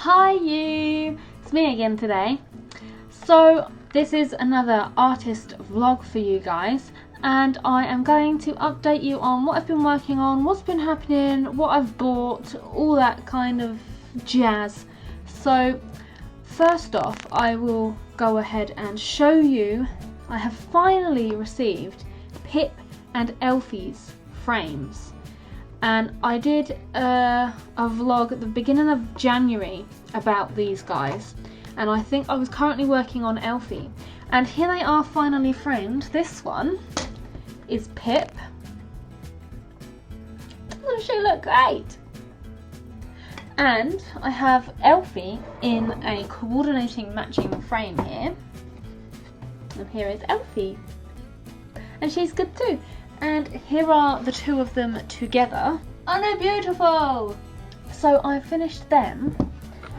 Hi you! It's me again today. So this is another artist vlog for you guys, and I am going to update you on what I've been working on, what's been happening, what I've bought, all that kind of jazz. So first off, I will go ahead and show you I have finally received Pip and Elfie's frames. And I did a vlog at the beginning of January about these guys, and I think I was currently working on Elfie, and here they are finally framed. This one is Pip. Doesn't she look great? And I have Elfie in a coordinating matching frame here, and here is Elfie, and she's good too. And here are the two of them together. Aren't they beautiful? So I finished them.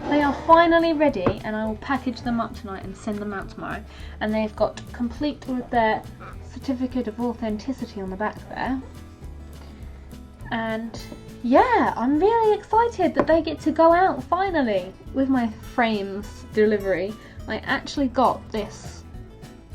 They are finally ready, and I will package them up tonight and send them out tomorrow. And they've got complete with their certificate of authenticity on the back there. And yeah, I'm really excited that they get to go out finally with my frames delivery. I actually got this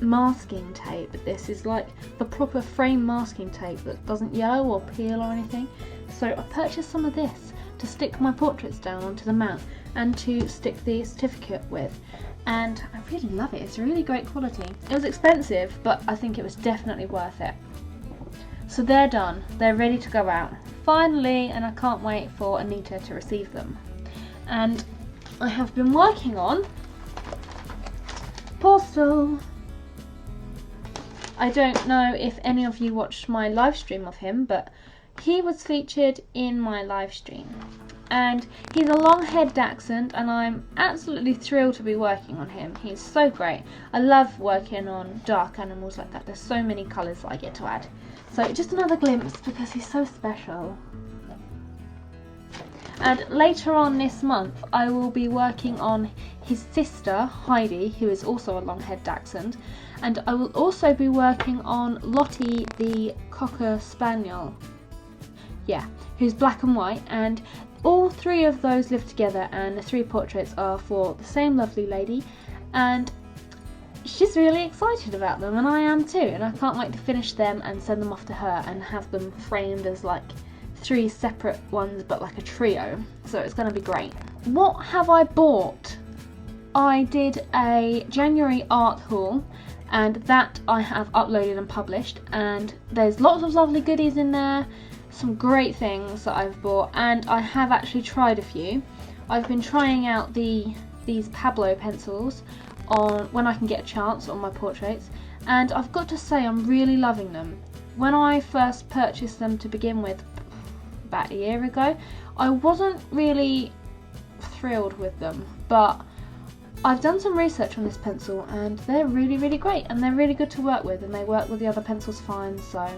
masking tape. This is like the proper frame masking tape that doesn't yellow or peel or anything. So I purchased some of this to stick my portraits down onto the mount and to stick the certificate with, and I really love it. It's really great quality. It was expensive, but I think it was definitely worth it. So they're done, they're ready to go out finally, and I can't wait for Anita to receive them. And I have been working on Postal. I don't know if any of you watched my live stream of him, but he was featured in my live stream. And he's a long-haired dachshund, and I'm absolutely thrilled to be working on him. He's so great. I love working on dark animals like that. There's so many colours that I get to add. So just another glimpse because he's so special. And later on this month, I will be working on his sister, Heidi, who is also a long-haired dachshund. And I will also be working on Lottie, the Cocker Spaniel. Yeah, who's black and white. And all three of those live together, and the three portraits are for the same lovely lady. And she's really excited about them, and I am too. And I can't wait to finish them and send them off to her and have them framed as like three separate ones, but like a trio. So it's going to be great. What have I bought? I did a January art haul, and that I have uploaded and published, and there's lots of lovely goodies in there, some great things that I've bought, and I have actually tried a few. I've been trying out these Pablo pencils on when I can get a chance on my portraits, and I've got to say I'm really loving them. When I first purchased them to begin with about a year ago, I wasn't really thrilled with them, but I've done some research on this pencil, and they're really great, and they're really good to work with, and they work with the other pencils fine, so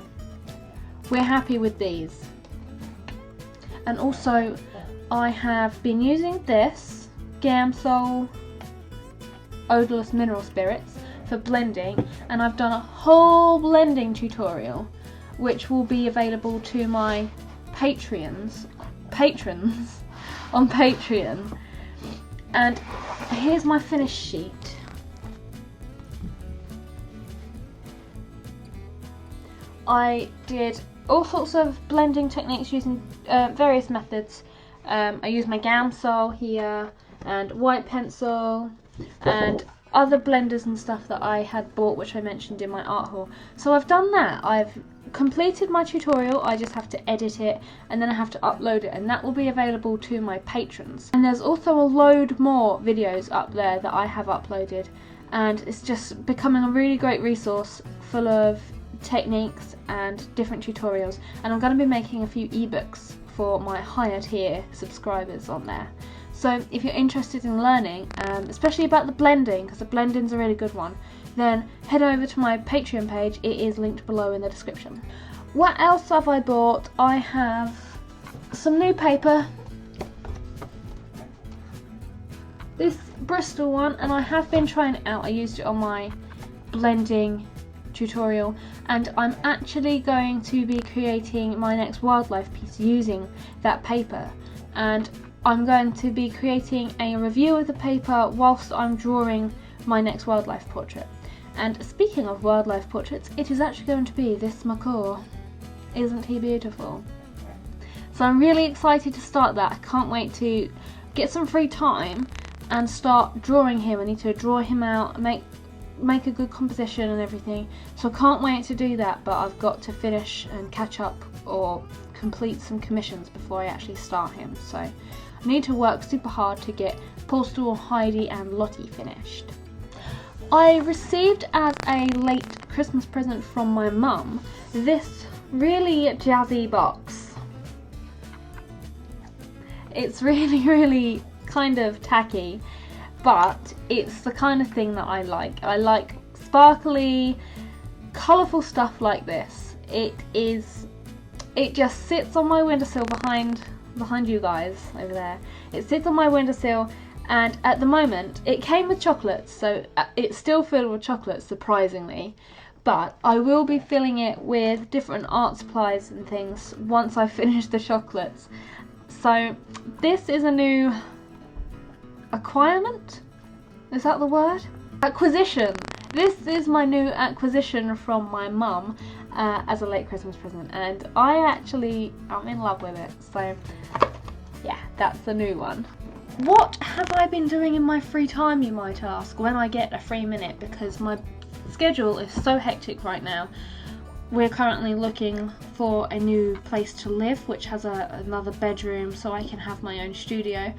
we're happy with these. And also I have been using this Gamsol odorless mineral spirits for blending, and I've done a whole blending tutorial which will be available to my patrons on Patreon. And here's my finished sheet. I did all sorts of blending techniques using various methods. I used my Gamsol here, and white pencil, and other blenders and stuff that I had bought, which I mentioned in my art haul. So I've done that. I've completed my tutorial. I just have to edit it, and then I have to upload it, and that will be available to my patrons. And there's also a load more videos up there that I have uploaded, and it's just becoming a really great resource full of techniques and different tutorials. And I'm going to be making a few ebooks for my higher tier subscribers on there. So if you're interested in learning, especially about the blending, because the blending's a really good one, then head over to my Patreon page. It is linked below in the description. What else have I bought? I have some new paper, this Bristol one, and I have been trying it out. I used it on my blending tutorial, and I'm actually going to be creating my next wildlife piece using that paper. And I'm going to be creating a review of the paper whilst I'm drawing my next wildlife portrait. And speaking of wildlife portraits, it is actually going to be this macaw. Isn't he beautiful? So I'm really excited to start that. I can't wait to get some free time and start drawing him. I need to draw him out, make a good composition and everything. So I can't wait to do that, but I've got to finish and catch up or complete some commissions before I actually start him. So I need to work super hard to get Postal, Heidi and Lottie finished. I received as a late Christmas present from my mum this really jazzy box. It's really kind of tacky, but it's the kind of thing that I like. I like sparkly, colourful stuff like this. It just sits on my windowsill behind you guys over there. It sits on my windowsill, and at the moment it came with chocolates, so it's still filled with chocolates, surprisingly. But I will be filling it with different art supplies and things once I finish the chocolates. So this is a new acquirement? Is that the word? Acquisition. This is my new acquisition from my mum as a late Christmas present, and I'm in love with it. So yeah, that's the new one. What have I been doing in my free time, you might ask, when I get a free minute, because my schedule is so hectic right now. We're currently looking for a new place to live, which has another bedroom so I can have my own studio.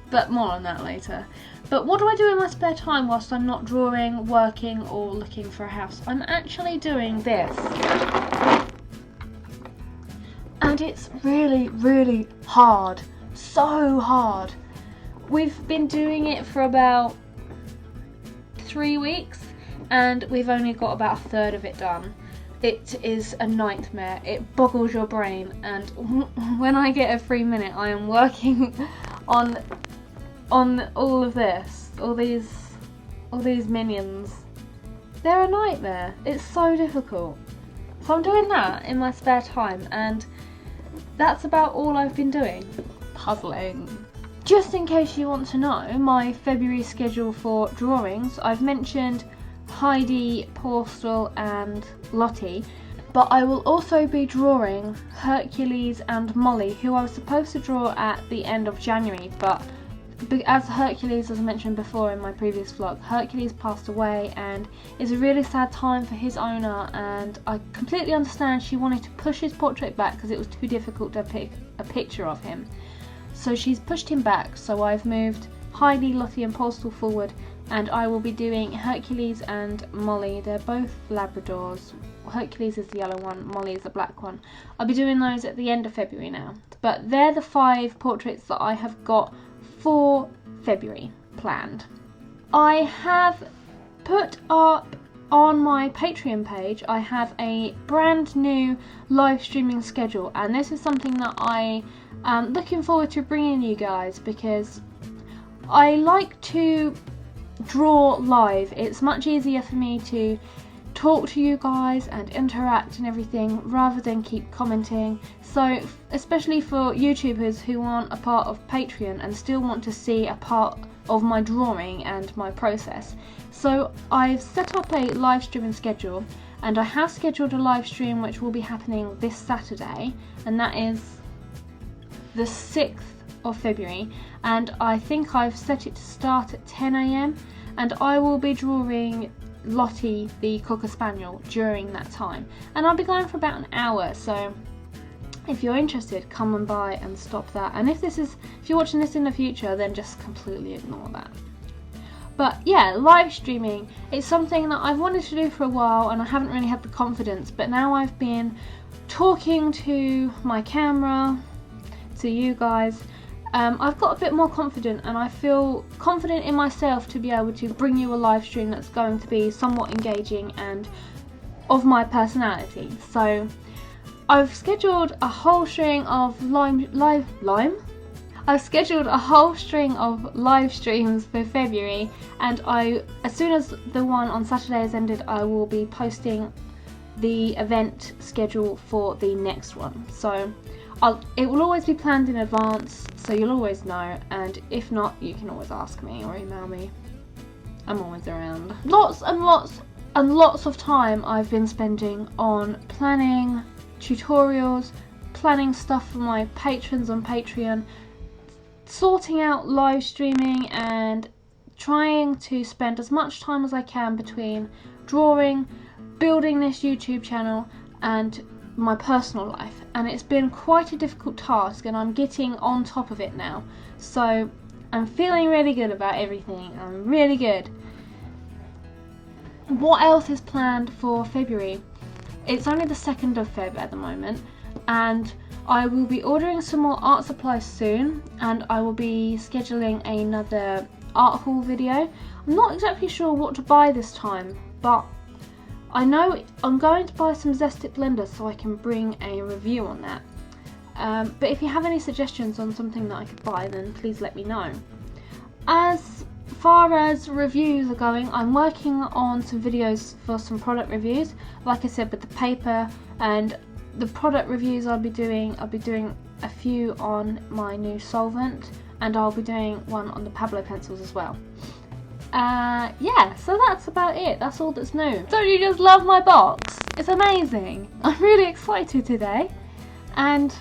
But more on that later. But what do I do in my spare time whilst I'm not drawing, working or looking for a house? I'm actually doing this. And it's really hard. So hard. We've been doing it for about 3 weeks and we've only got about a third of it done. It is a nightmare. It boggles your brain, and when I get a free minute I am working on all of this, all these minions. They're a nightmare. It's so difficult. So I'm doing that in my spare time, and that's about all I've been doing. Puzzling. Just in case you want to know my February schedule for drawings, I've mentioned Heidi, Postal and Lottie, but I will also be drawing Hercules and Molly, who I was supposed to draw at the end of January, but as Hercules, as I mentioned before in my previous vlog, Hercules passed away, and it's a really sad time for his owner, and I completely understand she wanted to push his portrait back because it was too difficult to pick a picture of him. So she's pushed him back, so I've moved Heidi, Lottie and Postal forward, and I will be doing Hercules and Molly. They're both Labradors. Hercules is the yellow one, Molly is the black one. I'll be doing those at the end of February now. But they're the 5 portraits that I have got for February planned. I have put up on my Patreon page, I have a brand new live streaming schedule, and this is something that I am looking forward to bringing you guys, because I like to draw live. It's much easier for me to talk to you guys and interact and everything rather than keep commenting. So especially for YouTubers who aren't a part of Patreon and still want to see a part of my drawing and my process. So I've set up a live streaming schedule, and I have scheduled a live stream which will be happening this Saturday, and that is the 6th of February, and I think I've set it to start at 10 AM, and I will be drawing Lottie the Cocker Spaniel during that time, and I'll be going for about an hour. So if you're interested, come and by and stop that, and if you're watching this in the future, then just completely ignore that. But yeah, live streaming, it's something that I've wanted to do for a while and I haven't really had the confidence, but now I've been talking to my camera, to you guys, I've got a bit more confident, and I feel confident in myself to be able to bring you a live stream that's going to be somewhat engaging and of my personality. So I've scheduled a whole string of I've scheduled a whole string of live streams for February, and as soon as the one on Saturday has ended, I will be posting the event schedule for the next one. So it will always be planned in advance, so you'll always know, and if not, you can always ask me or email me. I'm always around. Lots and lots and lots of time I've been spending on planning tutorials, planning stuff for my patrons on Patreon, sorting out live streaming, and trying to spend as much time as I can between drawing, building this YouTube channel, and my personal life. And it's been quite a difficult task, and I'm getting on top of it now. So I'm feeling really good about everything. I'm really good. What else is planned for February? It's only the 2nd of Feb at the moment, and I will be ordering some more art supplies soon, and I will be scheduling another art haul video. I'm not exactly sure what to buy this time, but I know I'm going to buy some Zestic blenders so I can bring a review on that. But if you have any suggestions on something that I could buy, then please let me know. As far as reviews are going, I'm working on some videos for some product reviews, like I said, with the paper, and the product reviews I'll be doing a few on my new solvent, and I'll be doing one on the Pablo pencils as well. Yeah, so that's about it. That's all that's new. Don't you just love my box? It's amazing. I'm really excited today, and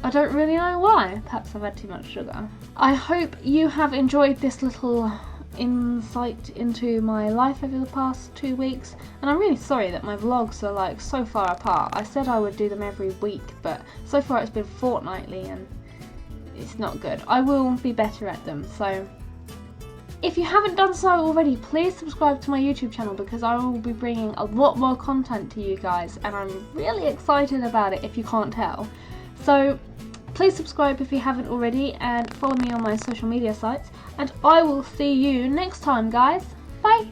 I don't really know why. Perhaps I've had too much sugar. I hope you have enjoyed this little insight into my life over the past 2 weeks, and I'm really sorry that my vlogs are like so far apart. I said I would do them every week, but so far it's been fortnightly and it's not good. I will be better at them, so if you haven't done so already, please subscribe to my YouTube channel, because I will be bringing a lot more content to you guys, and I'm really excited about it if you can't tell. So please subscribe if you haven't already, and follow me on my social media sites, and I will see you next time, guys. Bye!